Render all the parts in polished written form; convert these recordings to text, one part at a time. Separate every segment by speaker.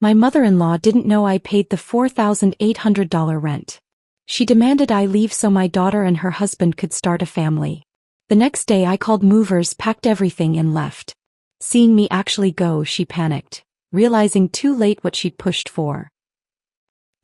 Speaker 1: My mother-in-law didn't know I paid the $4,800 rent. She demanded I leave so my daughter and her husband could start a family. The next day I called movers, packed everything and left. Seeing me actually go, she panicked, realizing too late what she'd pushed for.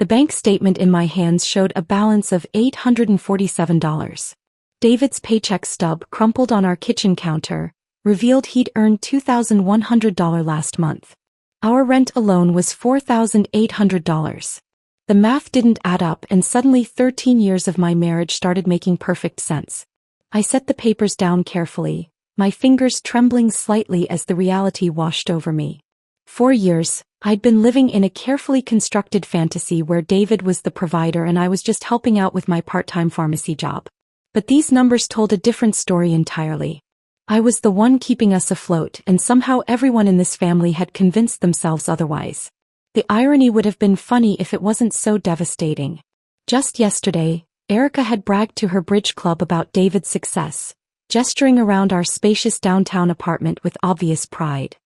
Speaker 1: The bank statement in my hands showed a balance of $847. David's paycheck stub, crumpled on our kitchen counter, revealed he'd earned $2,100 last month. Our rent alone was $4,800. The math didn't add up, and suddenly 13 years of my marriage started making perfect sense. I set the papers down carefully, my fingers trembling slightly as the reality washed over me. 4 years, I'd been living in a carefully constructed fantasy where David was the provider and I was just helping out with my part-time pharmacy job. But these numbers told a different story entirely. I was the one keeping us afloat, and somehow everyone in this family had convinced themselves otherwise. The irony would have been funny if it wasn't so devastating. Just yesterday, Erica had bragged to her bridge club about David's success, gesturing around our spacious downtown apartment with obvious pride.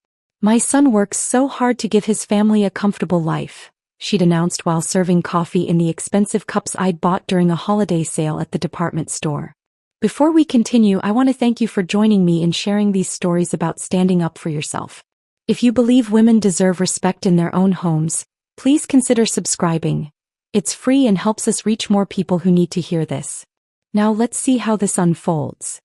Speaker 1: "My son works so hard to give his family a comfortable life," she'd announced while serving coffee in the expensive cups I'd bought during a holiday sale at the department store. Before we continue, I want to thank you for joining me in sharing these stories about standing up for yourself. If you believe women deserve respect in their own homes, please consider subscribing. It's free and helps us reach more people who need to hear this. Now let's see how this unfolds.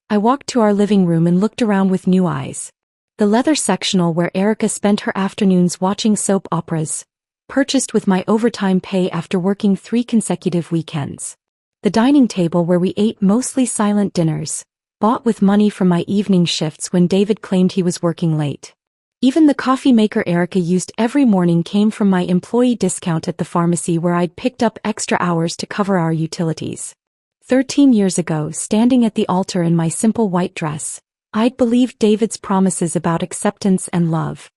Speaker 1: I walked to our living room and looked around with new eyes. The leather sectional where Erica spent her afternoons watching soap operas, purchased with my overtime pay after working 3 consecutive weekends. The dining table where we ate mostly silent dinners, bought with money from my evening shifts when David claimed he was working late. Even the coffee maker Erica used every morning came from my employee discount at the pharmacy where I'd picked up extra hours to cover our utilities. 13 years ago, standing at the altar in my simple white dress, I'd believed David's promises about acceptance and love.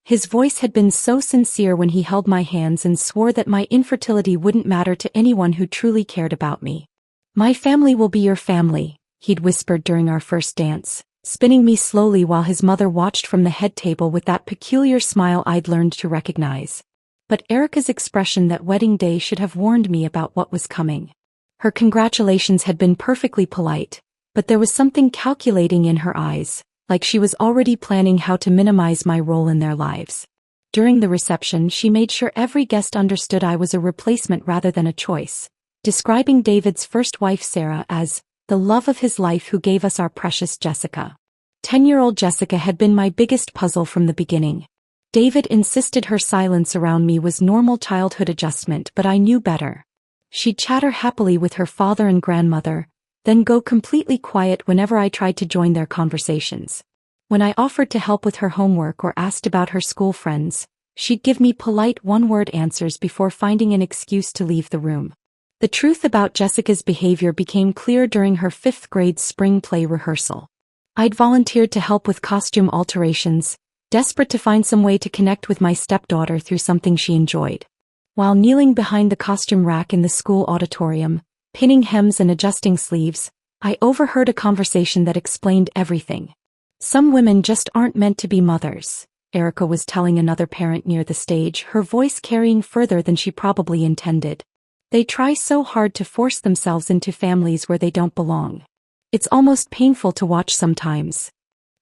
Speaker 1: His voice had been so sincere when he held my hands and swore that my infertility wouldn't matter to anyone who truly cared about me. "My family will be your family," he'd whispered during our first dance, spinning me slowly while his mother watched from the head table with that peculiar smile I'd learned to recognize. But Erica's expression that wedding day should have warned me about what was coming. Her congratulations had been perfectly polite, but there was something calculating in her eyes, like she was already planning how to minimize my role in their lives. During the reception, she made sure every guest understood I was a replacement rather than a choice, describing David's first wife Sarah as the love of his life who gave us our precious Jessica. 10-year-old Jessica had been my biggest puzzle from the beginning. David insisted her silence around me was normal childhood adjustment, but I knew better. She'd chatter happily with her father and grandmother, then go completely quiet whenever I tried to join their conversations. When I offered to help with her homework or asked about her school friends, she'd give me polite one-word answers before finding an excuse to leave the room. The truth about Jessica's behavior became clear during her 5th grade spring play rehearsal. I'd volunteered to help with costume alterations, desperate to find some way to connect with my stepdaughter through something she enjoyed. While kneeling behind the costume rack in the school auditorium, pinning hems and adjusting sleeves, I overheard a conversation that explained everything. "Some women just aren't meant to be mothers," Erica was telling another parent near the stage, her voice carrying further than she probably intended. "They try so hard to force themselves into families where they don't belong. It's almost painful to watch sometimes."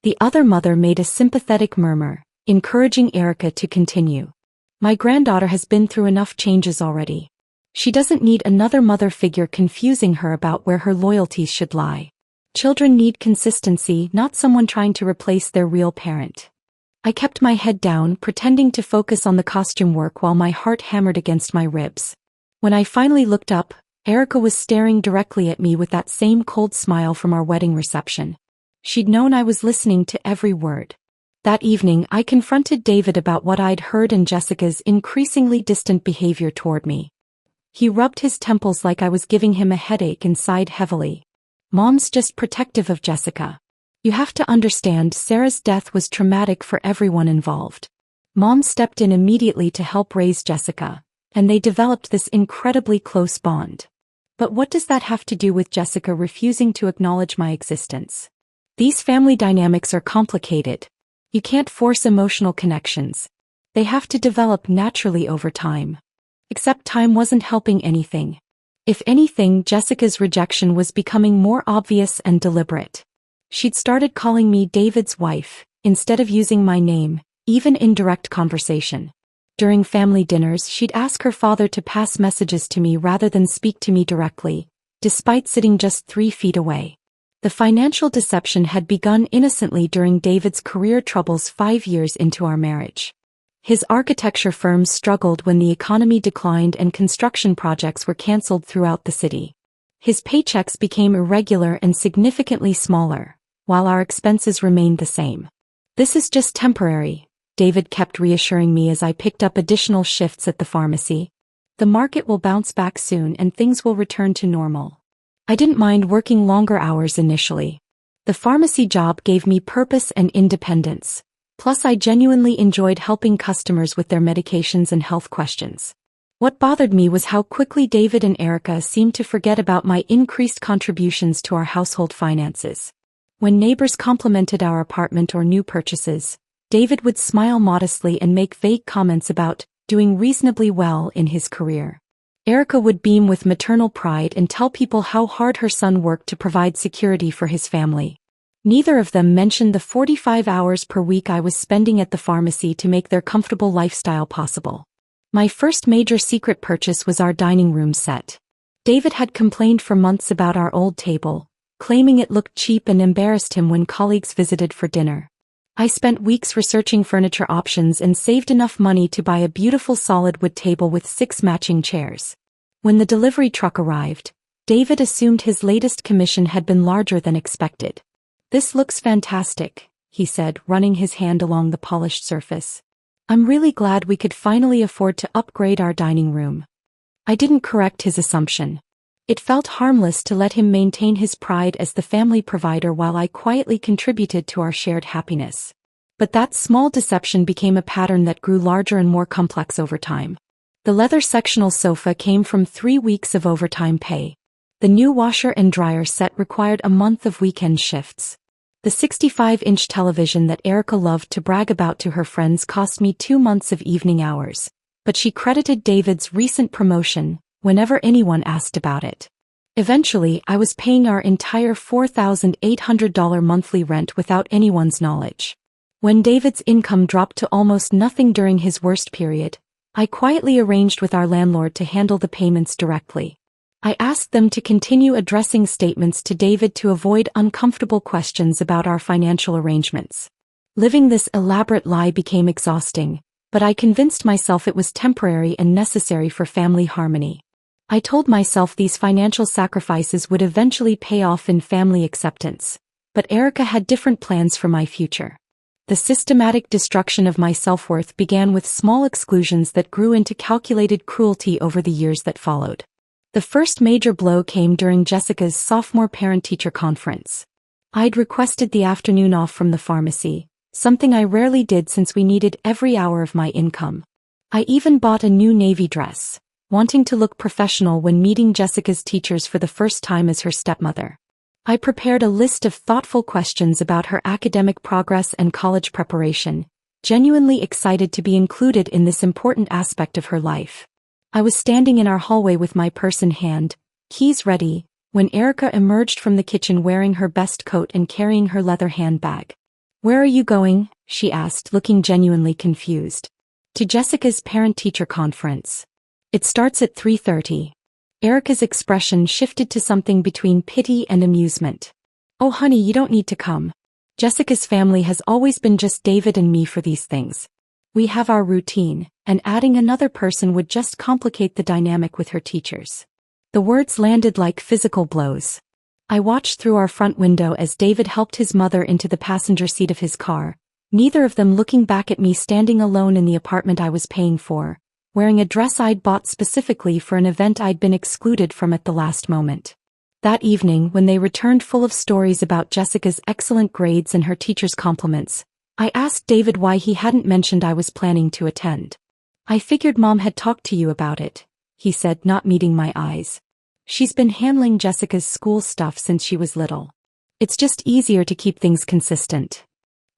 Speaker 1: The other mother made a sympathetic murmur, encouraging Erica to continue. "My granddaughter has been through enough changes already. She doesn't need another mother figure confusing her about where her loyalties should lie. Children need consistency, not someone trying to replace their real parent." I kept my head down, pretending to focus on the costume work while my heart hammered against my ribs. When I finally looked up, Erica was staring directly at me with that same cold smile from our wedding reception. She'd known I was listening to every word. That evening, I confronted David about what I'd heard and Jessica's increasingly distant behavior toward me. He rubbed his temples like I was giving him a headache and sighed heavily. "Mom's just protective of Jessica. You have to understand, Sarah's death was traumatic for everyone involved. Mom stepped in immediately to help raise Jessica, and they developed this incredibly close bond. But what does that have to do with Jessica refusing to acknowledge my existence? These family dynamics are complicated. You can't force emotional connections. They have to develop naturally over time. Except time wasn't helping anything. If anything, Jessica's rejection was becoming more obvious and deliberate. She'd started calling me David's wife, instead of using my name, even in direct conversation. During family dinners, she'd ask her father to pass messages to me rather than speak to me directly, despite sitting just 3 feet away. The financial deception had begun innocently during David's career troubles 5 years into our marriage. His architecture firms struggled when the economy declined and construction projects were canceled throughout the city. His paychecks became irregular and significantly smaller, while our expenses remained the same. "This is just temporary," David kept reassuring me as I picked up additional shifts at the pharmacy. "The market will bounce back soon and things will return to normal." I didn't mind working longer hours initially. The pharmacy job gave me purpose and independence. Plus, I genuinely enjoyed helping customers with their medications and health questions. What bothered me was how quickly David and Erica seemed to forget about my increased contributions to our household finances. When neighbors complimented our apartment or new purchases, David would smile modestly and make vague comments about doing reasonably well in his career. Erica would beam with maternal pride and tell people how hard her son worked to provide security for his family. Neither of them mentioned the 45 hours per week I was spending at the pharmacy to make their comfortable lifestyle possible. My first major secret purchase was our dining room set. David had complained for months about our old table, claiming it looked cheap and embarrassed him when colleagues visited for dinner. I spent weeks researching furniture options and saved enough money to buy a beautiful solid wood table with 6 matching chairs. When the delivery truck arrived, David assumed his latest commission had been larger than expected. "This looks fantastic," he said, running his hand along the polished surface. "I'm really glad we could finally afford to upgrade our dining room." I didn't correct his assumption. It felt harmless to let him maintain his pride as the family provider while I quietly contributed to our shared happiness. But that small deception became a pattern that grew larger and more complex over time. The leather sectional sofa came from 3 weeks of overtime pay. The new washer and dryer set required a month of weekend shifts. The 65-inch television that Erica loved to brag about to her friends cost me 2 months of evening hours, but she credited David's recent promotion whenever anyone asked about it. Eventually, I was paying our entire $4,800 monthly rent without anyone's knowledge. When David's income dropped to almost nothing during his worst period, I quietly arranged with our landlord to handle the payments directly. I asked them to continue addressing statements to David to avoid uncomfortable questions about our financial arrangements. Living this elaborate lie became exhausting, but I convinced myself it was temporary and necessary for family harmony. I told myself these financial sacrifices would eventually pay off in family acceptance, but Erica had different plans for my future. The systematic destruction of my self-worth began with small exclusions that grew into calculated cruelty over the years that followed. The first major blow came during Jessica's sophomore parent-teacher conference. I'd requested the afternoon off from the pharmacy, something I rarely did since we needed every hour of my income. I even bought a new navy dress, wanting to look professional when meeting Jessica's teachers for the first time as her stepmother. I prepared a list of thoughtful questions about her academic progress and college preparation, genuinely excited to be included in this important aspect of her life. I was standing in our hallway with my purse in hand, keys ready, when Erica emerged from the kitchen wearing her best coat and carrying her leather handbag. "Where are you going?" she asked, looking genuinely confused. "To Jessica's parent-teacher conference. It starts at 3:30. Erica's expression shifted to something between pity and amusement. "Oh honey, you don't need to come. Jessica's family has always been just David and me for these things. We have our routine, and adding another person would just complicate the dynamic with her teachers." The words landed like physical blows. I watched through our front window as David helped his mother into the passenger seat of his car, neither of them looking back at me standing alone in the apartment I was paying for, wearing a dress I'd bought specifically for an event I'd been excluded from at the last moment. That evening, when they returned full of stories about Jessica's excellent grades and her teacher's compliments, I asked David why he hadn't mentioned I was planning to attend. "I figured Mom had talked to you about it," he said, not meeting my eyes. "She's been handling Jessica's school stuff since she was little. It's just easier to keep things consistent."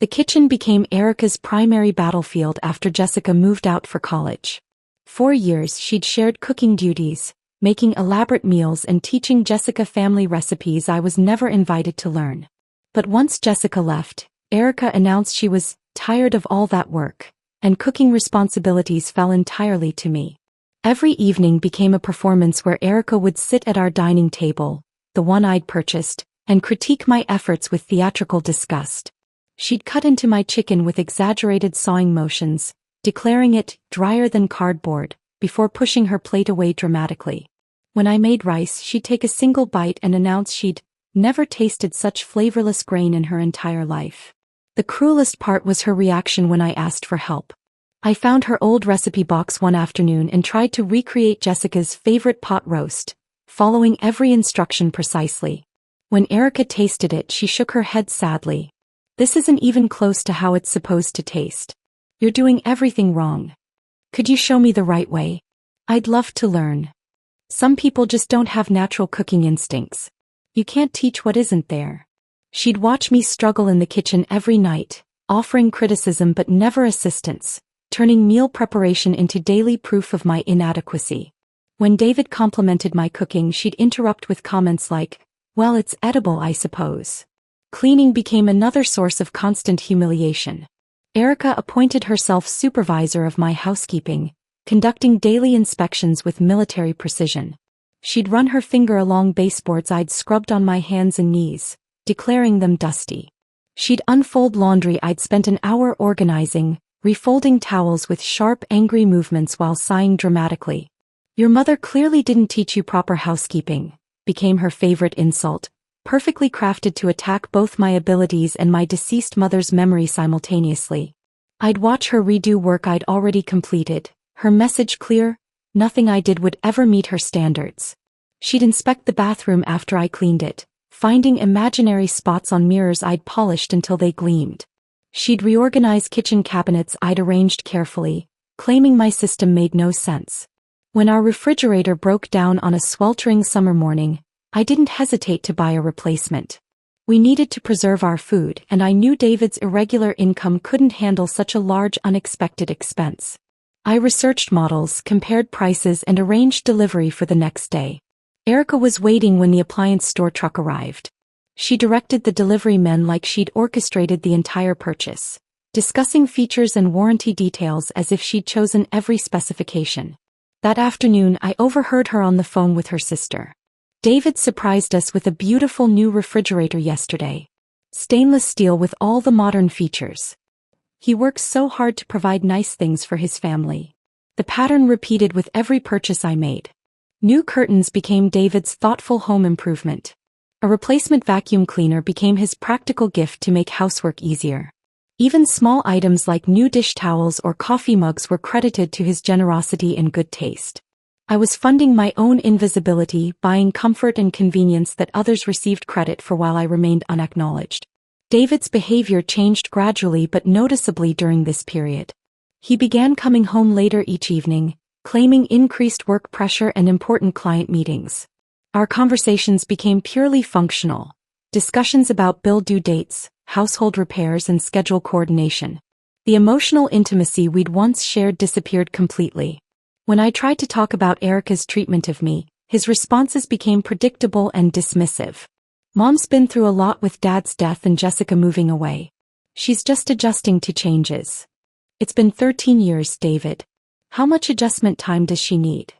Speaker 1: The kitchen became Erica's primary battlefield after Jessica moved out for college. 4 years she'd shared cooking duties, making elaborate meals and teaching Jessica family recipes I was never invited to learn. But once Jessica left, Erica announced she was tired of all that work, and cooking responsibilities fell entirely to me. Every evening became a performance where Erica would sit at our dining table, the one I'd purchased, and critique my efforts with theatrical disgust. She'd cut into my chicken with exaggerated sawing motions, declaring it drier than cardboard, before pushing her plate away dramatically. When I made rice, she'd take a single bite and announce she'd never tasted such flavorless grain in her entire life. The cruelest part was her reaction when I asked for help. I found her old recipe box one afternoon and tried to recreate Jessica's favorite pot roast, following every instruction precisely. When Erica tasted it, she shook her head sadly. "This isn't even close to how it's supposed to taste. You're doing everything wrong. Could you show me the right way? I'd love to learn." Some people just don't have natural cooking instincts. You can't teach what isn't there. She'd watch me struggle in the kitchen every night, offering criticism but never assistance, turning meal preparation into daily proof of my inadequacy. When David complimented my cooking, she'd interrupt with comments like, "Well, it's edible, I suppose." Cleaning became another source of constant humiliation. Erica appointed herself supervisor of my housekeeping, conducting daily inspections with military precision. She'd run her finger along baseboards I'd scrubbed on my hands and knees, declaring them dusty. She'd unfold laundry I'd spent an hour organizing, refolding towels with sharp, angry movements while sighing dramatically. "Your mother clearly didn't teach you proper housekeeping," became her favorite insult, perfectly crafted to attack both my abilities and my deceased mother's memory simultaneously. I'd watch her redo work I'd already completed, her message clear: nothing I did would ever meet her standards. She'd inspect the bathroom after I cleaned it, finding imaginary spots on mirrors I'd polished until they gleamed. She'd reorganize kitchen cabinets I'd arranged carefully, claiming my system made no sense. When our refrigerator broke down on a sweltering summer morning, I didn't hesitate to buy a replacement. We needed to preserve our food, and I knew David's irregular income couldn't handle such a large unexpected expense. I researched models, compared prices, and arranged delivery for the next day. Erica was waiting when the appliance store truck arrived. She directed the delivery men like she'd orchestrated the entire purchase, discussing features and warranty details as if she'd chosen every specification. That afternoon, I overheard her on the phone with her sister. "David surprised us with a beautiful new refrigerator yesterday. Stainless steel with all the modern features. He works so hard to provide nice things for his family." The pattern repeated with every purchase I made. New curtains became David's thoughtful home improvement. A replacement vacuum cleaner became his practical gift to make housework easier. Even small items like new dish towels or coffee mugs were credited to his generosity and good taste. I was funding my own invisibility, buying comfort and convenience that others received credit for while I remained unacknowledged. David's behavior changed gradually but noticeably during this period. He began coming home later each evening, claiming increased work pressure and important client meetings. Our conversations became purely functional, discussions about bill due dates, household repairs, and schedule coordination. The emotional intimacy we'd once shared disappeared completely. When I tried to talk about Erica's treatment of me, his responses became predictable and dismissive. "Mom's been through a lot with Dad's death and Jessica moving away. She's just adjusting to changes. It's been 13 years, David. How much adjustment time does she need?"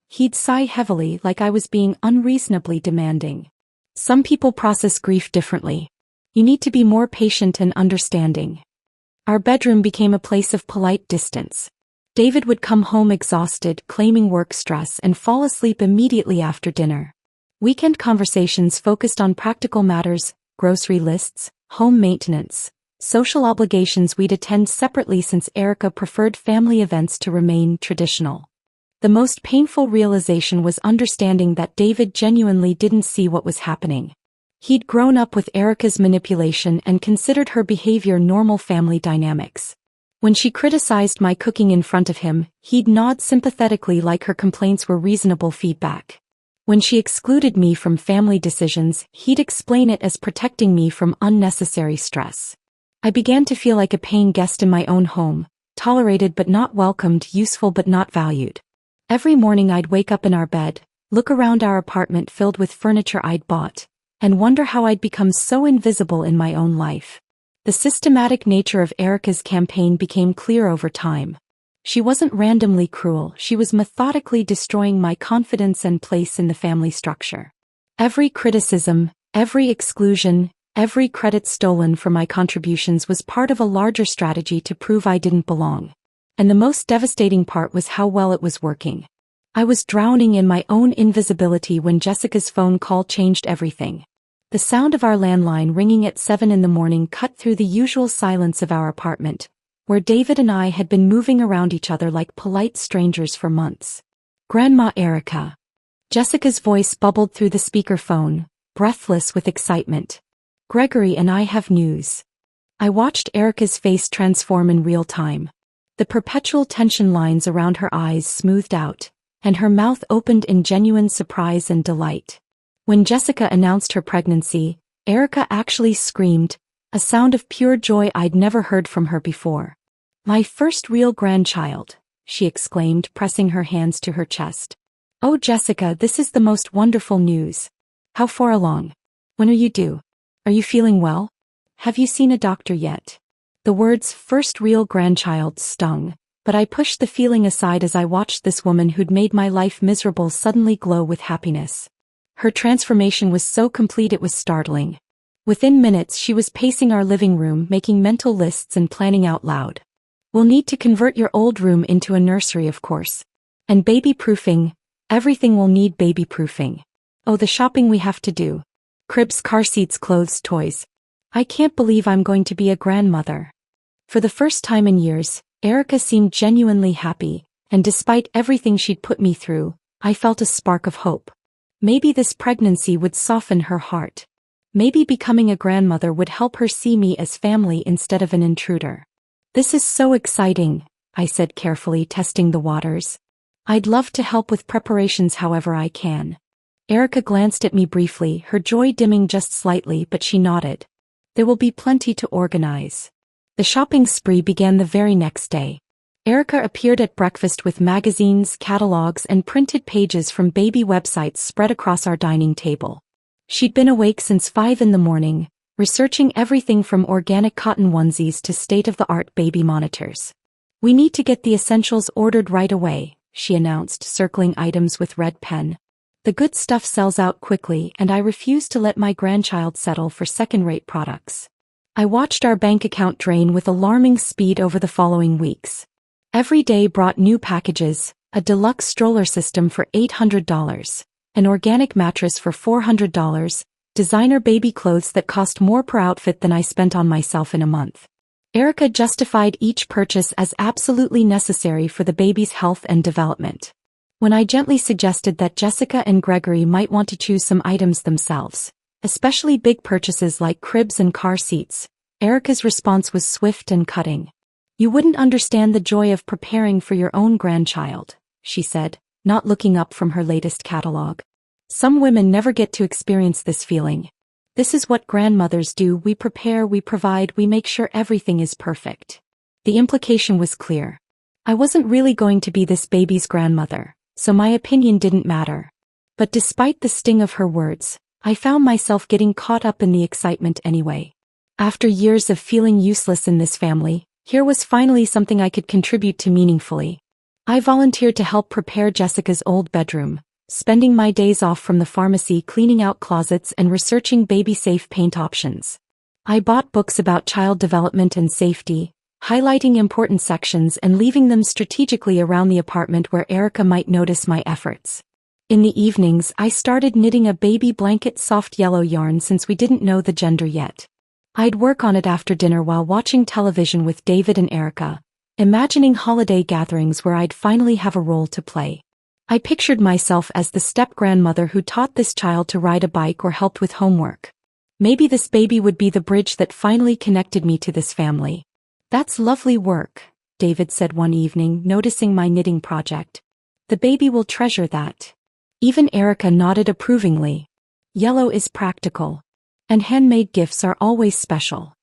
Speaker 1: He'd sigh heavily like I was being unreasonably demanding. Some people process grief differently. You need to be more patient and understanding. Our bedroom became a place of polite distance. David would come home exhausted, claiming work stress, and fall asleep immediately after dinner. Weekend conversations focused on practical matters, grocery lists, home maintenance, social obligations we'd attend separately since Erica preferred family events to remain traditional. The most painful realization was understanding that David genuinely didn't see what was happening. He'd grown up with Erica's manipulation and considered her behavior normal family dynamics. When she criticized my cooking in front of him, he'd nod sympathetically like her complaints were reasonable feedback. When she excluded me from family decisions, he'd explain it as protecting me from unnecessary stress. I began to feel like a paying guest in my own home, tolerated but not welcomed, useful but not valued. Every morning I'd wake up in our bed, look around our apartment filled with furniture I'd bought, and wonder how I'd become so invisible in my own life. The systematic nature of Erica's campaign became clear over time. She wasn't randomly cruel, she was methodically destroying my confidence and place in the family structure. Every criticism, every exclusion, every credit stolen for my contributions was part of a larger strategy to prove I didn't belong. And the most devastating part was how well it was working. I was drowning in my own invisibility when Jessica's phone call changed everything. The sound of our landline ringing at 7 in the morning cut through the usual silence of our apartment, where David and I had been moving around each other like polite strangers for months. "Grandma Erica." Jessica's voice bubbled through the speakerphone, breathless with excitement. "Gregory and I have news." I watched Erica's face transform in real time. The perpetual tension lines around her eyes smoothed out, and her mouth opened in genuine surprise and delight. When Jessica announced her pregnancy, Erica actually screamed, a sound of pure joy I'd never heard from her before. "My first real grandchild," she exclaimed, pressing her hands to her chest. "Oh Jessica, this is the most wonderful news. How far along? When are you due? Are you feeling well? Have you seen a doctor yet?" The words "first real grandchild" stung, but I pushed the feeling aside as I watched this woman who'd made my life miserable suddenly glow with happiness. Her transformation was so complete it was startling. Within minutes she was pacing our living room, making mental lists and planning out loud. "We'll need to convert your old room into a nursery, of course. And baby-proofing, everything will need baby-proofing. Oh, the shopping we have to do. Cribs, car seats, clothes, toys. I can't believe I'm going to be a grandmother." For the first time in years, Erica seemed genuinely happy, and despite everything she'd put me through, I felt a spark of hope. Maybe this pregnancy would soften her heart. Maybe becoming a grandmother would help her see me as family instead of an intruder. "This is so exciting," I said carefully, testing the waters. "I'd love to help with preparations however I can." Erica glanced at me briefly, her joy dimming just slightly, but she nodded. "There will be plenty to organize." The shopping spree began the very next day. Erica appeared at breakfast with magazines, catalogs, and printed pages from baby websites spread across our dining table. She'd been awake since 5 in the morning, researching everything from organic cotton onesies to state-of-the-art baby monitors. "We need to get the essentials ordered right away," she announced, circling items with red pen. "The good stuff sells out quickly, and I refuse to let my grandchild settle for second-rate products." I watched our bank account drain with alarming speed over the following weeks. Every day brought new packages: a deluxe stroller system for $800, an organic mattress for $400, designer baby clothes that cost more per outfit than I spent on myself in a month. Erica justified each purchase as absolutely necessary for the baby's health and development. When I gently suggested that Jessica and Gregory might want to choose some items themselves, especially big purchases like cribs and car seats, Erica's response was swift and cutting. "You wouldn't understand the joy of preparing for your own grandchild," she said, not looking up from her latest catalog. "Some women never get to experience this feeling. This is what grandmothers do: we prepare, we provide, we make sure everything is perfect." The implication was clear. I wasn't really going to be this baby's grandmother, so my opinion didn't matter. But despite the sting of her words, I found myself getting caught up in the excitement anyway. After years of feeling useless in this family, here was finally something I could contribute to meaningfully. I volunteered to help prepare Jessica's old bedroom, spending my days off from the pharmacy cleaning out closets and researching baby-safe paint options. I bought books about child development and safety, highlighting important sections and leaving them strategically around the apartment where Erica might notice my efforts. In the evenings, I started knitting a baby blanket soft yellow yarn since we didn't know the gender yet. I'd work on it after dinner while watching television with David and Erica, imagining holiday gatherings where I'd finally have a role to play. I pictured myself as the step-grandmother who taught this child to ride a bike or helped with homework. Maybe this baby would be the bridge that finally connected me to this family. "That's lovely work," David said one evening, noticing my knitting project. "The baby will treasure that." Even Erica nodded approvingly. "Yellow is practical. And handmade gifts are always special."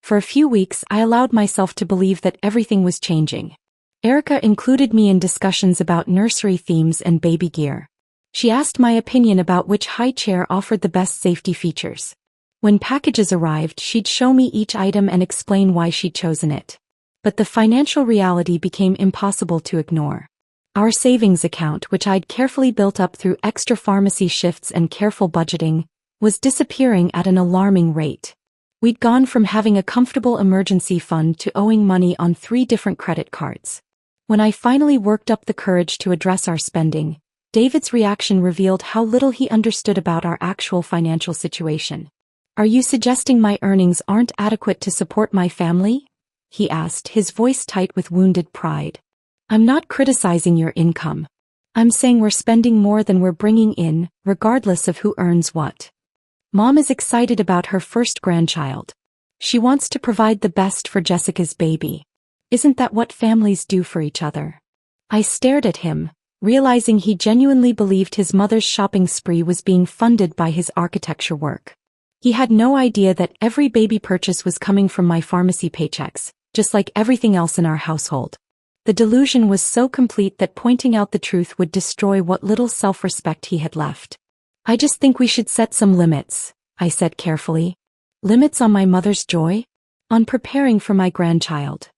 Speaker 1: For a few weeks, I allowed myself to believe that everything was changing. Erica included me in discussions about nursery themes and baby gear. She asked my opinion about which high chair offered the best safety features. When packages arrived, she'd show me each item and explain why she'd chosen it. But the financial reality became impossible to ignore. Our savings account, which I'd carefully built up through extra pharmacy shifts and careful budgeting, was disappearing at an alarming rate. We'd gone from having a comfortable emergency fund to owing money on 3 different credit cards. When I finally worked up the courage to address our spending, David's reaction revealed how little he understood about our actual financial situation. "Are you suggesting my earnings aren't adequate to support my family?" he asked, his voice tight with wounded pride. "I'm not criticizing your income. I'm saying we're spending more than we're bringing in, regardless of who earns what. Mom is excited about her first grandchild. She wants to provide the best for Jessica's baby. Isn't that what families do for each other?" I stared at him, realizing he genuinely believed his mother's shopping spree was being funded by his architecture work. He had no idea that every baby purchase was coming from my pharmacy paychecks, just like everything else in our household. The delusion was so complete that pointing out the truth would destroy what little self-respect he had left. "I just think we should set some limits," I said carefully. "Limits on my mother's joy? On preparing for my grandchild?"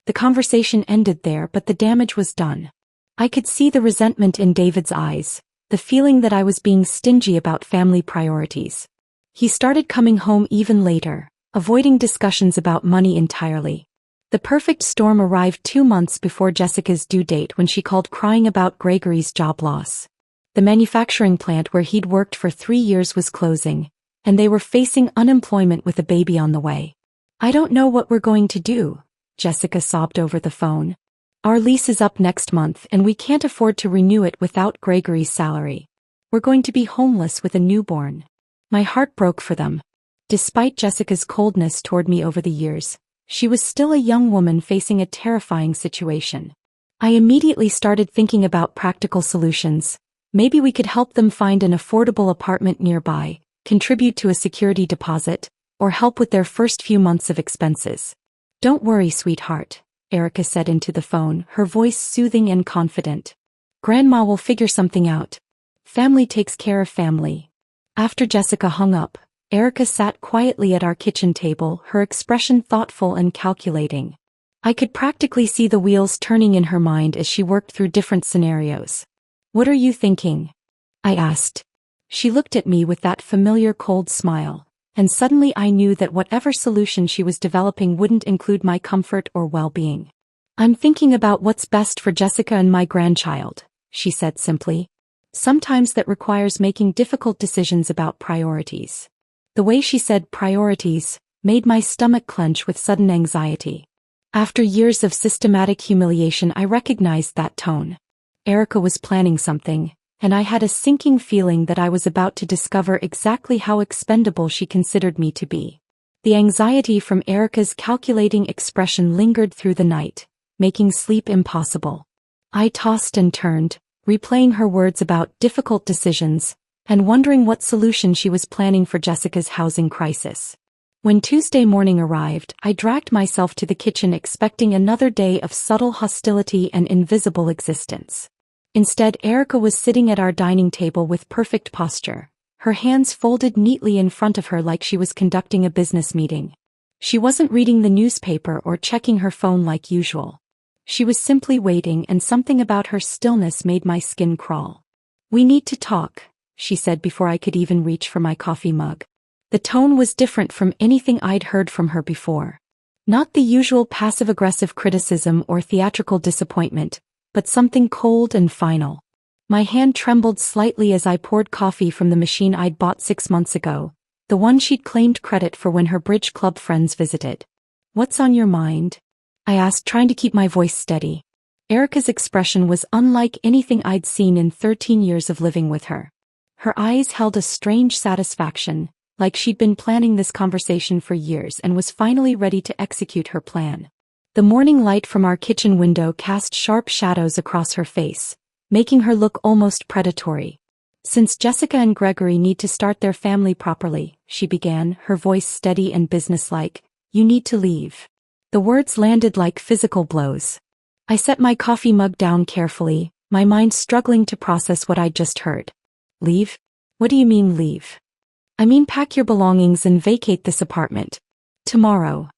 Speaker 1: The conversation ended there, but the damage was done. I could see the resentment in David's eyes, the feeling that I was being stingy about family priorities. He started coming home even later, avoiding discussions about money entirely. The perfect storm arrived 2 months before Jessica's due date when she called crying about Gregory's job loss. The manufacturing plant where he'd worked for 3 years was closing, and they were facing unemployment with a baby on the way. "I don't know what we're going to do," Jessica sobbed over the phone. "Our lease is up next month and we can't afford to renew it without Gregory's salary. We're going to be homeless with a newborn." My heart broke for them. Despite Jessica's coldness toward me over the years, she was still a young woman facing a terrifying situation. I immediately started thinking about practical solutions. Maybe we could help them find an affordable apartment nearby, contribute to a security deposit, or help with their first few months of expenses. "Don't worry, sweetheart," Erica said into the phone, her voice soothing and confident. "Grandma will figure something out. Family takes care of family." After Jessica hung up, Erica sat quietly at our kitchen table, her expression thoughtful and calculating. I could practically see the wheels turning in her mind as she worked through different scenarios. "What are you thinking?" I asked. She looked at me with that familiar cold smile, and suddenly I knew that whatever solution she was developing wouldn't include my comfort or well-being. "I'm thinking about what's best for Jessica and my grandchild," she said simply. "Sometimes that requires making difficult decisions about priorities." The way she said priorities made my stomach clench with sudden anxiety. After years of systematic humiliation, I recognized that tone. Erica was planning something, and I had a sinking feeling that I was about to discover exactly how expendable she considered me to be. The anxiety from Erica's calculating expression lingered through the night, making sleep impossible. I tossed and turned, replaying her words about difficult decisions, and wondering what solution she was planning for Jessica's housing crisis. When Tuesday morning arrived, I dragged myself to the kitchen expecting another day of subtle hostility and invisible existence. Instead, Erica was sitting at our dining table with perfect posture, her hands folded neatly in front of her like she was conducting a business meeting. She wasn't reading the newspaper or checking her phone like usual. She was simply waiting, and something about her stillness made my skin crawl. "We need to talk," she said before I could even reach for my coffee mug. The tone was different from anything I'd heard from her before. Not the usual passive-aggressive criticism or theatrical disappointment, but something cold and final. My hand trembled slightly as I poured coffee from the machine I'd bought 6 months ago, the one she'd claimed credit for when her bridge club friends visited. "What's on your mind?" I asked, trying to keep my voice steady. Erica's expression was unlike anything I'd seen in 13 years of living with her. Her eyes held a strange satisfaction, like she'd been planning this conversation for years and was finally ready to execute her plan. The morning light from our kitchen window cast sharp shadows across her face, making her look almost predatory. "Since Jessica and Gregory need to start their family properly," she began, her voice steady and businesslike, You need to leave. The words landed like physical blows. I set my coffee mug down carefully, my mind struggling to process what I'd just heard. Leave? What do you mean leave? I mean pack your belongings and vacate this apartment. Tomorrow.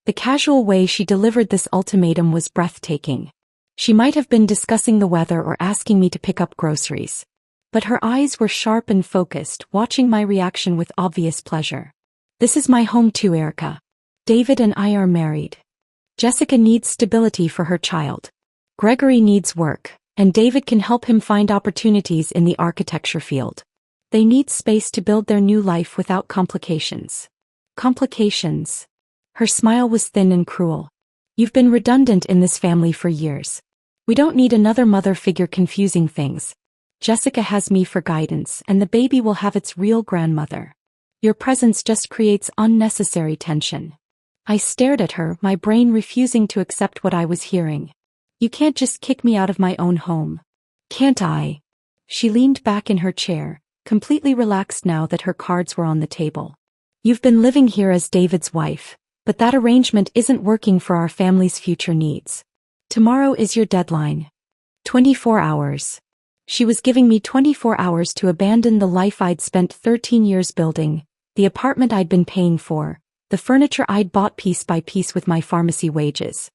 Speaker 1: The casual way she delivered this ultimatum was breathtaking. She might have been discussing the weather or asking me to pick up groceries. But her eyes were sharp and focused, watching my reaction with obvious pleasure. This is my home too, Erica. David and I are married. Jessica needs stability for her child. Gregory needs work, and David can help him find opportunities in the architecture field. They need space to build their new life without complications. Complications. Her smile was thin and cruel. You've been redundant in this family for years. We don't need another mother figure confusing things. Jessica has me for guidance, and the baby will have its real grandmother. Your presence just creates unnecessary tension. I stared at her, my brain refusing to accept what I was hearing. You can't just kick me out of my own home. Can't I? She leaned back in her chair, completely relaxed now that her cards were on the table. You've been living here as David's wife, but that arrangement isn't working for our family's future needs. Tomorrow is your deadline. 24 hours. She was giving me 24 hours to abandon the life I'd spent 13 years building, the apartment I'd been paying for, the furniture I'd bought piece by piece with my pharmacy wages.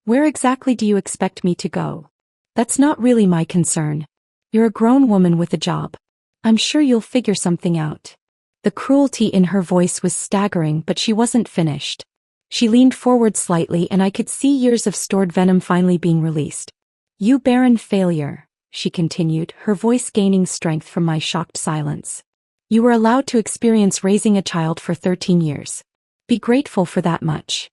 Speaker 1: Where exactly do you expect me to go? That's not really my concern. You're a grown woman with a job. I'm sure you'll figure something out. The cruelty in her voice was staggering, but she wasn't finished. She leaned forward slightly and I could see years of stored venom finally being released. You barren failure, she continued, her voice gaining strength from my shocked silence. You were allowed to experience raising a child for 13 years. Be grateful for that much.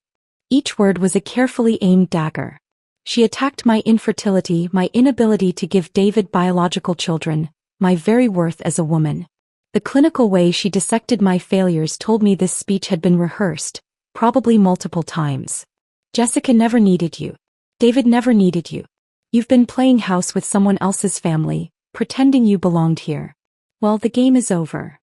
Speaker 1: Each word was a carefully aimed dagger. She attacked my infertility, my inability to give David biological children, my very worth as a woman. The clinical way she dissected my failures told me this speech had been rehearsed, probably multiple times. Jessica never needed you. David never needed you. You've been playing house with someone else's family, pretending you belonged here. Well, the game is over.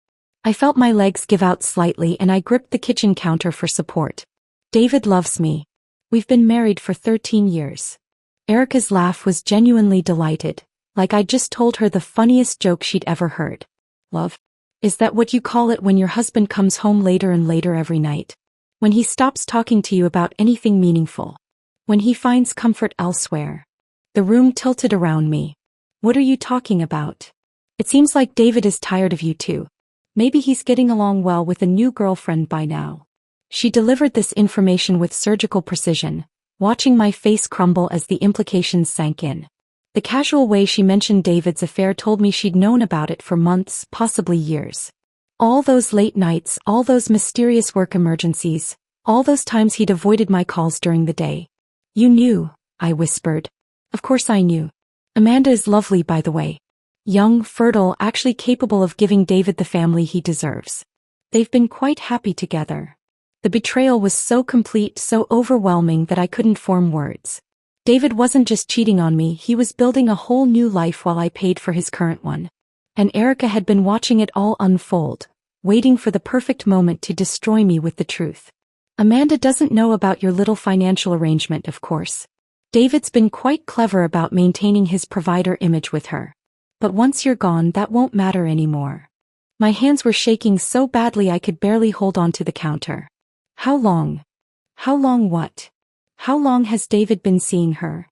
Speaker 1: I felt my legs give out slightly and I gripped the kitchen counter for support. David loves me. We've been married for 13 years. Erica's laugh was genuinely delighted, like I'd just told her the funniest joke she'd ever heard. Love? Is that what you call it when your husband comes home later and later every night? When he stops talking to you about anything meaningful? When he finds comfort elsewhere? The room tilted around me. What are you talking about? It seems like David is tired of you too. Maybe he's getting along well with a new girlfriend by now. She delivered this information with surgical precision, watching my face crumble as the implications sank in. The casual way she mentioned David's affair told me she'd known about it for months, possibly years. All those late nights, all those mysterious work emergencies, all those times he'd avoided my calls during the day. You knew, I whispered. Of course I knew. Amanda is lovely, by the way. Young, fertile, actually capable of giving David the family he deserves. They've been quite happy together. The betrayal was so complete, so overwhelming that I couldn't form words. David wasn't just cheating on me, he was building a whole new life while I paid for his current one. And Erica had been watching it all unfold, waiting for the perfect moment to destroy me with the truth. Amanda doesn't know about your little financial arrangement, of course. David's been quite clever about maintaining his provider image with her. But once you're gone, that won't matter anymore. My hands were shaking so badly I could barely hold on to the counter. How long? How long what? How long has David been seeing her?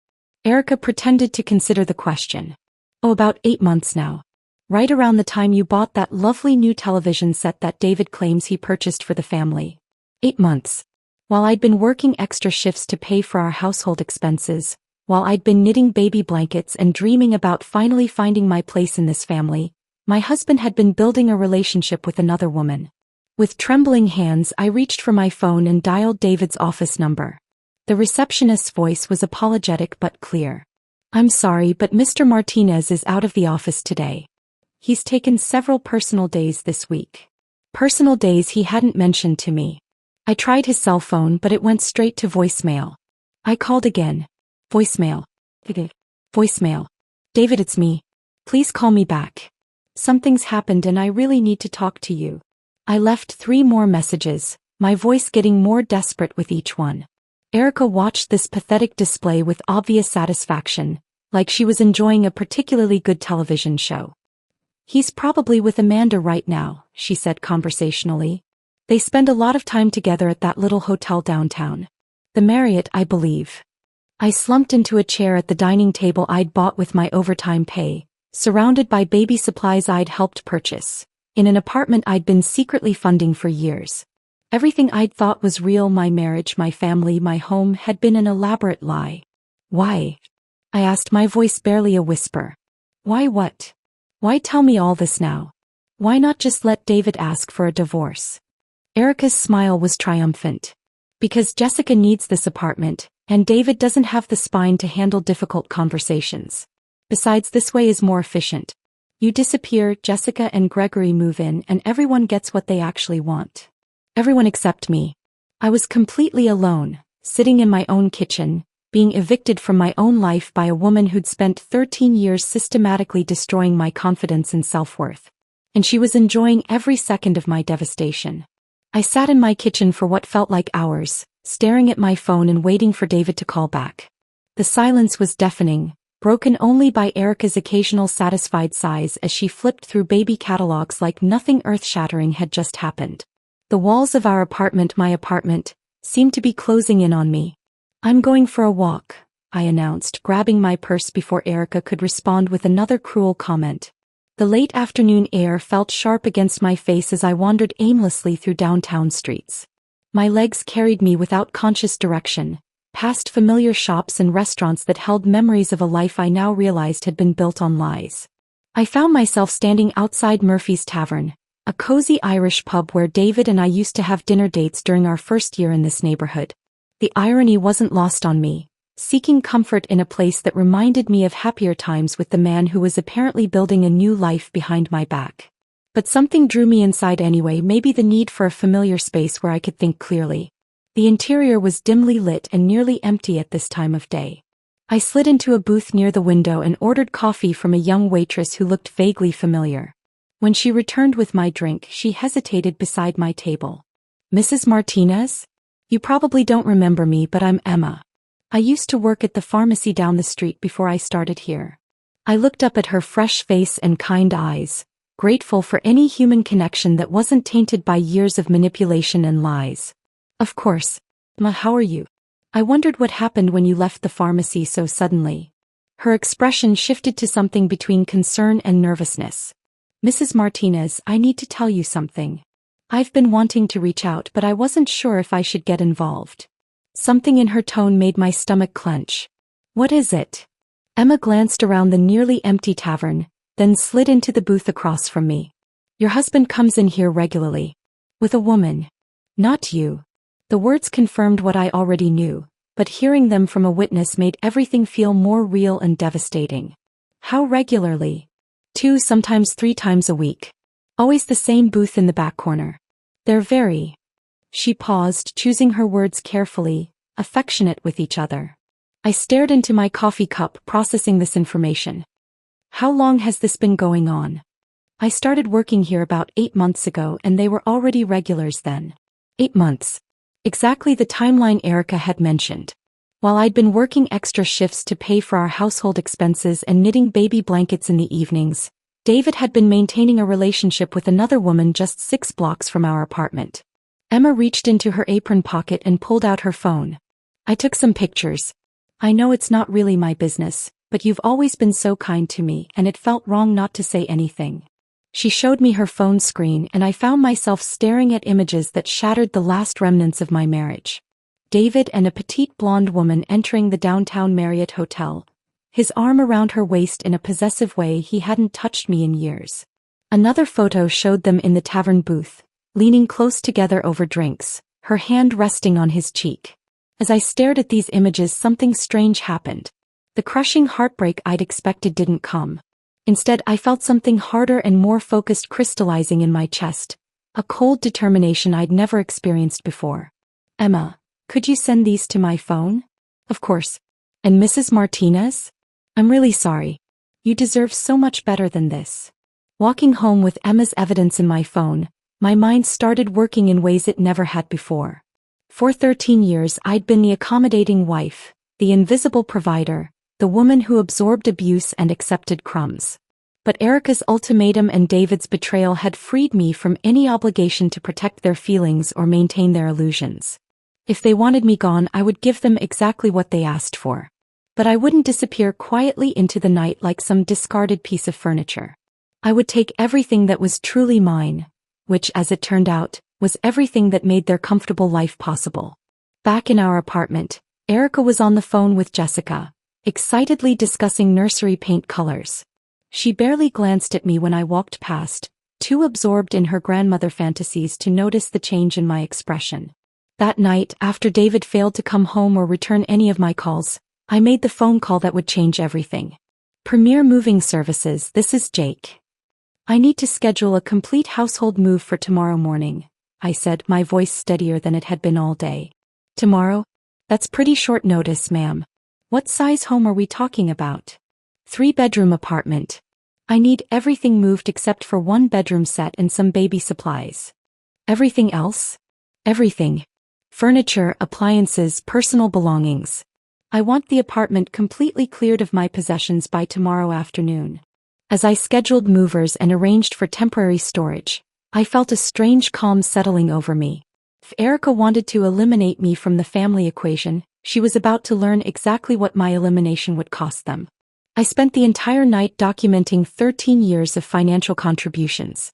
Speaker 1: Erica pretended to consider the question. Oh, about 8 months now. Right around the time you bought that lovely new television set that David claims he purchased for the family. 8 months. While I'd been working extra shifts to pay for our household expenses, while I'd been knitting baby blankets and dreaming about finally finding my place in this family, my husband had been building a relationship with another woman. With trembling hands, I reached for my phone and dialed David's office number. The receptionist's voice was apologetic but clear. I'm sorry, but Mr. Martinez is out of the office today. He's taken several personal days this week. Personal days he hadn't mentioned to me. I tried his cell phone, but it went straight to voicemail. I called again. Voicemail. Voicemail. David, it's me. Please call me back. Something's happened and I really need to talk to you. I left 3 more messages, my voice getting more desperate with each one. Erica watched this pathetic display with obvious satisfaction, like she was enjoying a particularly good television show. "He's probably with Amanda right now," she said conversationally. "They spend a lot of time together at that little hotel downtown. The Marriott, I believe." I slumped into a chair at the dining table I'd bought with my overtime pay, surrounded by baby supplies I'd helped purchase, in an apartment I'd been secretly funding for years. Everything I'd thought was real, my marriage, my family, my home, had been an elaborate lie. "Why?" I asked, my voice barely a whisper. "Why what? Why tell me all this now? Why not just let David ask for a divorce?" Erica's smile was triumphant. "Because Jessica needs this apartment, and David doesn't have the spine to handle difficult conversations. Besides, this way is more efficient. You disappear, Jessica and Gregory move in, and everyone gets what they actually want. Everyone except me. I was completely alone, sitting in my own kitchen, being evicted from my own life by a woman who'd spent 13 years systematically destroying my confidence and self-worth. And she was enjoying every second of my devastation. I sat in my kitchen for what felt like hours, staring at my phone and waiting for David to call back. The silence was deafening, broken only by Erica's occasional satisfied sighs as she flipped through baby catalogs like nothing earth-shattering had just happened. The walls of our apartment, my apartment, seemed to be closing in on me. "I'm going for a walk," I announced, grabbing my purse before Erica could respond with another cruel comment. The late afternoon air felt sharp against my face as I wandered aimlessly through downtown streets. My legs carried me without conscious direction, past familiar shops and restaurants that held memories of a life I now realized had been built on lies. I found myself standing outside Murphy's Tavern, a cozy Irish pub where David and I used to have dinner dates during our first year in this neighborhood. The irony wasn't lost on me, seeking comfort in a place that reminded me of happier times with the man who was apparently building a new life behind my back. But something drew me inside anyway, maybe the need for a familiar space where I could think clearly. The interior was dimly lit and nearly empty at this time of day. I slid into a booth near the window and ordered coffee from a young waitress who looked vaguely familiar. When she returned with my drink, she hesitated beside my table. "Mrs. Martinez? You probably don't remember me, but I'm Emma. I used to work at the pharmacy down the street before I started here." I looked up at her fresh face and kind eyes, grateful for any human connection that wasn't tainted by years of manipulation and lies. "Of course. Emma, how are you? I wondered what happened when you left the pharmacy so suddenly." Her expression shifted to something between concern and nervousness. "Mrs. Martinez, I need to tell you something. I've been wanting to reach out, but I wasn't sure if I should get involved." Something in her tone made my stomach clench. "What is it?" Emma glanced around the nearly empty tavern, then slid into the booth across from me. "Your husband comes in here regularly. With a woman. Not you." The words confirmed what I already knew, but hearing them from a witness made everything feel more real and devastating. "How regularly?" "2, sometimes 3 times a week. Always the same booth in the back corner. They're very..." She paused, choosing her words carefully, affectionate with each other. I stared into my coffee cup, processing this information. "How long has this been going on?" "I started working here about 8 months ago, and they were already regulars then." 8 months. Exactly the timeline Erica had mentioned. While I'd been working extra shifts to pay for our household expenses and knitting baby blankets in the evenings, David had been maintaining a relationship with another woman just 6 blocks from our apartment. Emma reached into her apron pocket and pulled out her phone. "I took some pictures. I know it's not really my business, but you've always been so kind to me, and it felt wrong not to say anything." She showed me her phone screen, and I found myself staring at images that shattered the last remnants of my marriage. David and a petite blonde woman entering the downtown Marriott Hotel, his arm around her waist in a possessive way he hadn't touched me in years. Another photo showed them in the tavern booth, leaning close together over drinks, her hand resting on his cheek. As I stared at these images, something strange happened. The crushing heartbreak I'd expected didn't come. Instead, I felt something harder and more focused crystallizing in my chest, a cold determination I'd never experienced before. "Emma, could you send these to my phone?" "Of course." "And Mrs. Martinez? I'm really sorry. You deserve so much better than this." Walking home with Emma's evidence in my phone, My mind started working in ways it never had before. For 13 years I'd been the accommodating wife, the invisible provider, the woman who absorbed abuse and accepted crumbs. But Erica's ultimatum and David's betrayal had freed me from any obligation to protect their feelings or maintain their illusions. If they wanted me gone, I would give them exactly what they asked for. But I wouldn't disappear quietly into the night like some discarded piece of furniture. I would take everything that was truly mine, which, as it turned out, was everything that made their comfortable life possible. Back in our apartment, Erica was on the phone with Jessica, excitedly discussing nursery paint colors. She barely glanced at me when I walked past, too absorbed in her grandmother fantasies to notice the change in my expression. That night, after David failed to come home or return any of my calls, I made the phone call that would change everything. Premier Moving Services, this is Jake. I need to schedule a complete household move for tomorrow morning, I said, my voice steadier than it had been all day. Tomorrow? That's pretty short notice, ma'am. What size home are we talking about? 3-bedroom apartment. I need everything moved except for 1-bedroom set and some baby supplies. Everything else? Everything. Furniture, appliances, personal belongings. I want the apartment completely cleared of my possessions by tomorrow afternoon. As I scheduled movers and arranged for temporary storage, I felt a strange calm settling over me. If Erica wanted to eliminate me from the family equation, she was about to learn exactly what my elimination would cost them. I spent the entire night documenting 13 years of financial contributions.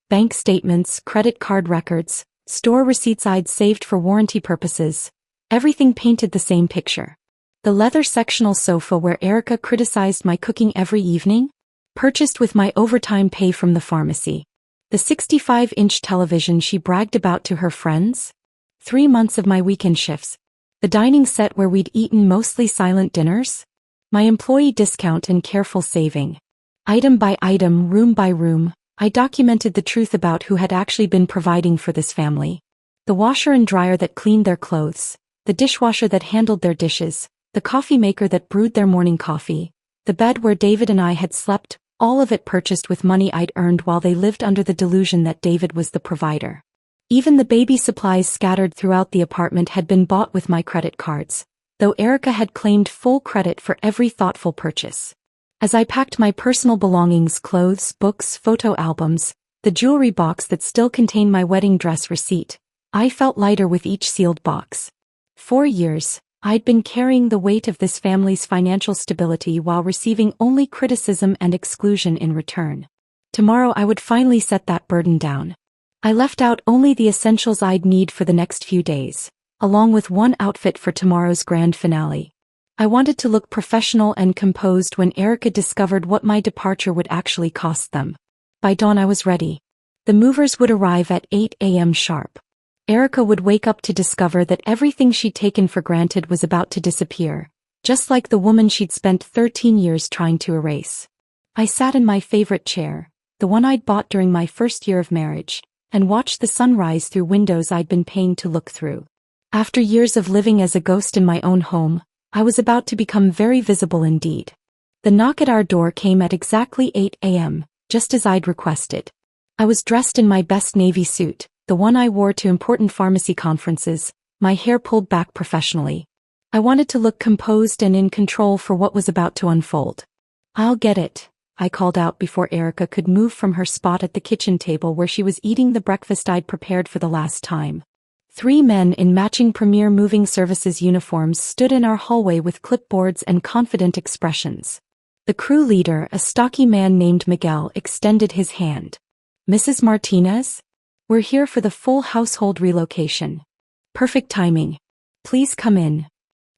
Speaker 1: Bank statements, credit card records, store receipts I'd saved for warranty purposes. Everything painted the same picture. The leather sectional sofa where Erica criticized my cooking every evening? Purchased with my overtime pay from the pharmacy. The 65-inch television she bragged about to her friends? 3 months of my weekend shifts. The dining set where we'd eaten mostly silent dinners? My employee discount and careful saving. Item by item, room by room, I documented the truth about who had actually been providing for this family. The washer and dryer that cleaned their clothes, the dishwasher that handled their dishes, the coffee maker that brewed their morning coffee, the bed where David and I had slept, all of it purchased with money I'd earned while they lived under the delusion that David was the provider. Even the baby supplies scattered throughout the apartment had been bought with my credit cards, though Erica had claimed full credit for every thoughtful purchase. As I packed my personal belongings, clothes, books, photo albums, the jewelry box that still contained my wedding dress receipt, I felt lighter with each sealed box. 4 years, I'd been carrying the weight of this family's financial stability while receiving only criticism and exclusion in return. Tomorrow I would finally set that burden down. I left out only the essentials I'd need for the next few days, along with one outfit for tomorrow's grand finale. I wanted to look professional and composed when Erica discovered what my departure would actually cost them. By dawn I was ready. The movers would arrive at 8 a.m. sharp. Erica would wake up to discover that everything she'd taken for granted was about to disappear, just like the woman she'd spent 13 years trying to erase. I sat in my favorite chair, the one I'd bought during my first year of marriage, and watched the sun rise through windows I'd been paying to look through. After years of living as a ghost in my own home, I was about to become very visible indeed. The knock at our door came at exactly 8 a.m., just as I'd requested. I was dressed in my best navy suit, the one I wore to important pharmacy conferences, my hair pulled back professionally. I wanted to look composed and in control for what was about to unfold. "I'll get it," I called out before Erica could move from her spot at the kitchen table where she was eating the breakfast I'd prepared for the last time. 3 men in matching Premier Moving Services uniforms stood in our hallway with clipboards and confident expressions. The crew leader, a stocky man named Miguel, extended his hand. "Mrs. Martinez? We're here for the full household relocation." "Perfect timing. Please come in."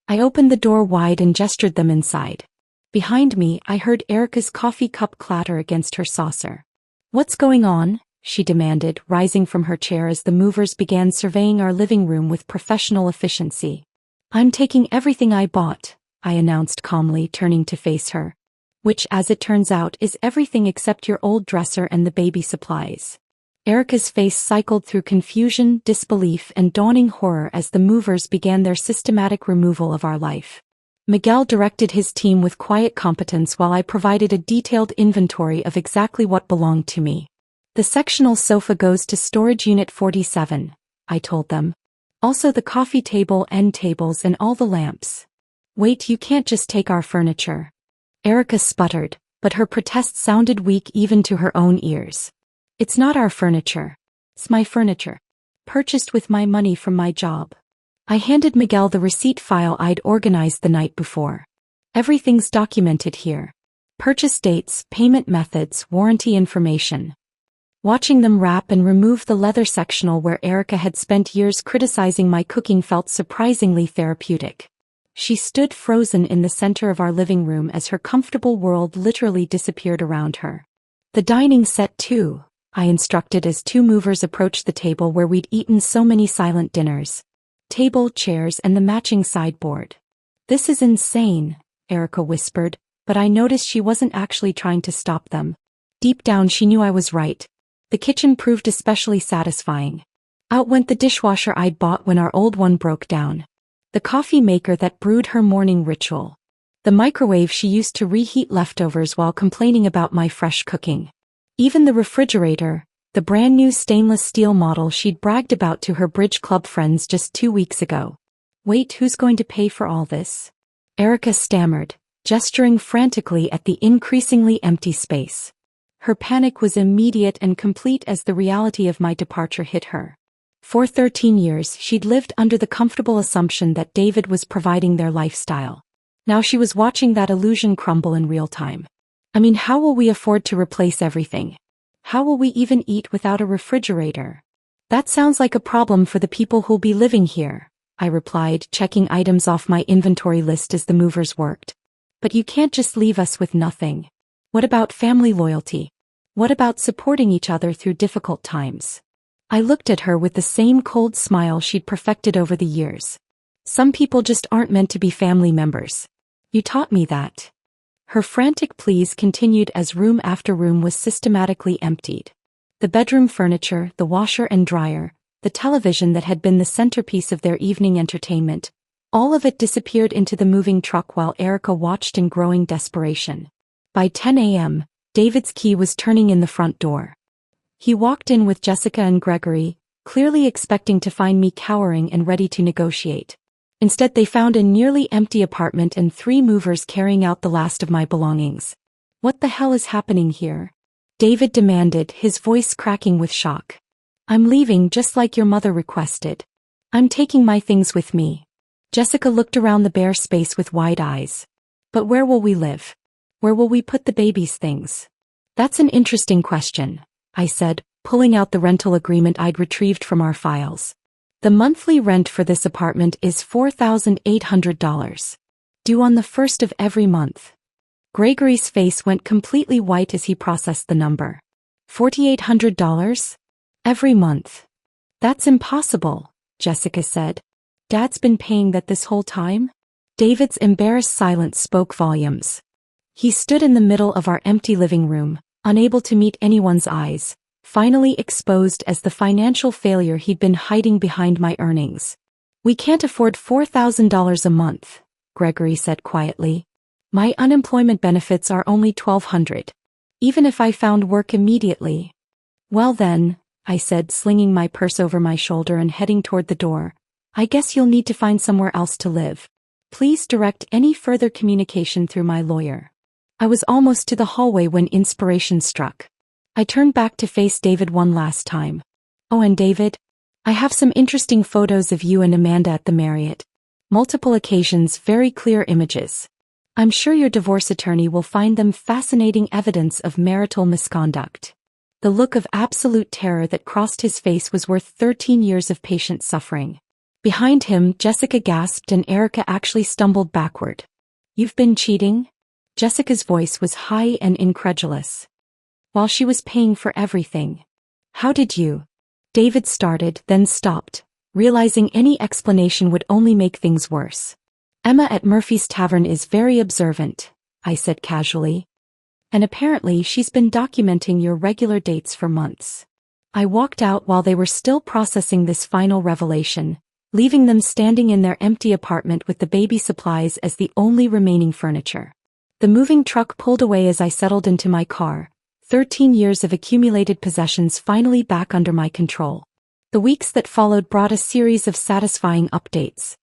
Speaker 1: I opened the door wide and gestured them inside. Behind me, I heard Erica's coffee cup clatter against her saucer. "What's going on?" she demanded, rising from her chair as the movers began surveying our living room with professional efficiency. "I'm taking everything I bought," I announced calmly, turning to face her. "Which, as it turns out, is everything except your old dresser and the baby supplies." Erica's face cycled through confusion, disbelief, and dawning horror as the movers began their systematic removal of our life. Miguel directed his team with quiet competence while I provided a detailed inventory of exactly what belonged to me. The sectional sofa goes to storage unit 47, I told them. Also the coffee table, end tables, and all the lamps. Wait, you can't just take our furniture. Erica sputtered, but her protest sounded weak even to her own ears. It's not our furniture. It's my furniture. Purchased with my money from my job. I handed Miguel the receipt file I'd organized the night before. Everything's documented here. Purchase dates, payment methods, warranty information. Watching them wrap and remove the leather sectional where Erica had spent years criticizing my cooking felt surprisingly therapeutic. She stood frozen in the center of our living room as her comfortable world literally disappeared around her. The dining set too, I instructed as two movers approached the table where we'd eaten so many silent dinners. Table, chairs, and the matching sideboard. This is insane, Erica whispered, but I noticed she wasn't actually trying to stop them. Deep down she knew I was right. The kitchen proved especially satisfying. Out went the dishwasher I'd bought when our old one broke down. The coffee maker that brewed her morning ritual. The microwave she used to reheat leftovers while complaining about my fresh cooking. Even the refrigerator, the brand new stainless steel model she'd bragged about to her bridge club friends just 2 weeks ago. Wait, who's going to pay for all this? Erica stammered, gesturing frantically at the increasingly empty space. Her panic was immediate and complete as the reality of my departure hit her. For 13 years she'd lived under the comfortable assumption that David was providing their lifestyle. Now she was watching that illusion crumble in real time. I mean, how will we afford to replace everything? How will we even eat without a refrigerator? That sounds like a problem for the people who'll be living here, I replied, checking items off my inventory list as the movers worked. But you can't just leave us with nothing. What about family loyalty? What about supporting each other through difficult times? I looked at her with the same cold smile she'd perfected over the years. Some people just aren't meant to be family members. You taught me that. Her frantic pleas continued as room after room was systematically emptied. The bedroom furniture, the washer and dryer, the television that had been the centerpiece of their evening entertainment, all of it disappeared into the moving truck while Erica watched in growing desperation. By 10 a.m., David's key was turning in the front door. He walked in with Jessica and Gregory, clearly expecting to find me cowering and ready to negotiate. Instead they found a nearly empty apartment and 3 movers carrying out the last of my belongings. What the hell is happening here? David demanded, his voice cracking with shock. I'm leaving just like your mother requested. I'm taking my things with me. Jessica looked around the bare space with wide eyes. But where will we live? Where will we put the baby's things? That's an interesting question, I said, pulling out the rental agreement I'd retrieved from our files. The monthly rent for this apartment is $4,800. Due on the 1st of every month. Gregory's face went completely white as he processed the number. $4,800? Every month. That's impossible, Jessica said. Dad's been paying that this whole time? David's embarrassed silence spoke volumes. He stood in the middle of our empty living room, unable to meet anyone's eyes, finally exposed as the financial failure he'd been hiding behind my earnings. We can't afford $4,000 a month, Gregory said quietly. My unemployment benefits are only $1,200. Even if I found work immediately. Well then, I said, slinging my purse over my shoulder and heading toward the door, I guess you'll need to find somewhere else to live. Please direct any further communication through my lawyer. I was almost to the hallway when inspiration struck. I turned back to face David one last time. Oh, and David, I have some interesting photos of you and Amanda at the Marriott. Multiple occasions, very clear images. I'm sure your divorce attorney will find them fascinating evidence of marital misconduct. The look of absolute terror that crossed his face was worth 13 years of patient suffering. Behind him, Jessica gasped and Erica actually stumbled backward. You've been cheating? Jessica's voice was high and incredulous. While she was paying for everything. How did you? David started, then stopped, realizing any explanation would only make things worse. Emma at Murphy's Tavern is very observant, I said casually. And apparently she's been documenting your regular dates for months. I walked out while they were still processing this final revelation, leaving them standing in their empty apartment with the baby supplies as the only remaining furniture. The moving truck pulled away as I settled into my car, 13 years of accumulated possessions finally back under my control. The weeks that followed brought a series of satisfying updates.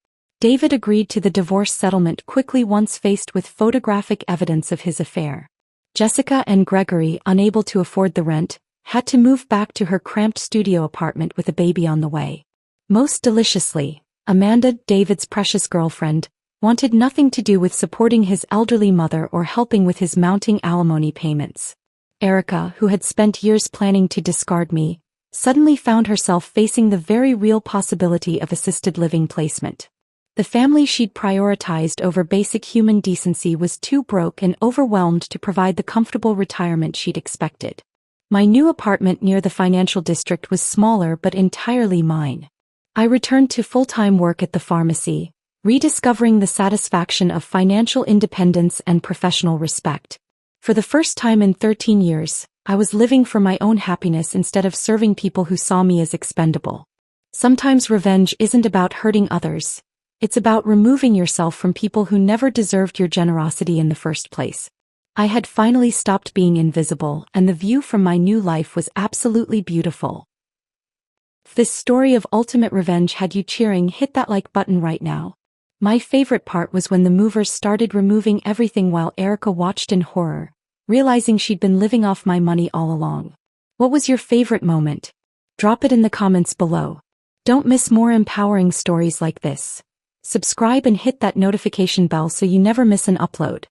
Speaker 1: David agreed to the divorce settlement quickly once faced with photographic evidence of his affair. Jessica and Gregory, unable to afford the rent, had to move back to her cramped studio apartment with a baby on the way. Most deliciously, Amanda, David's precious girlfriend, wanted nothing to do with supporting his elderly mother or helping with his mounting alimony payments. Erica, who had spent years planning to discard me, suddenly found herself facing the very real possibility of assisted living placement. The family she'd prioritized over basic human decency was too broke and overwhelmed to provide the comfortable retirement she'd expected. My new apartment near the financial district was smaller but entirely mine. I returned to full-time work at the pharmacy, rediscovering the satisfaction of financial independence and professional respect. For the first time in 13 years, I was living for my own happiness instead of serving people who saw me as expendable. Sometimes revenge isn't about hurting others. It's about removing yourself from people who never deserved your generosity in the first place. I had finally stopped being invisible, and the view from my new life was absolutely beautiful. If this story of ultimate revenge had you cheering, hit that like button right now. My favorite part was when the movers started removing everything while Erica watched in horror, realizing she'd been living off my money all along. What was your favorite moment? Drop it in the comments below. Don't miss more empowering stories like this. Subscribe and hit that notification bell so you never miss an upload.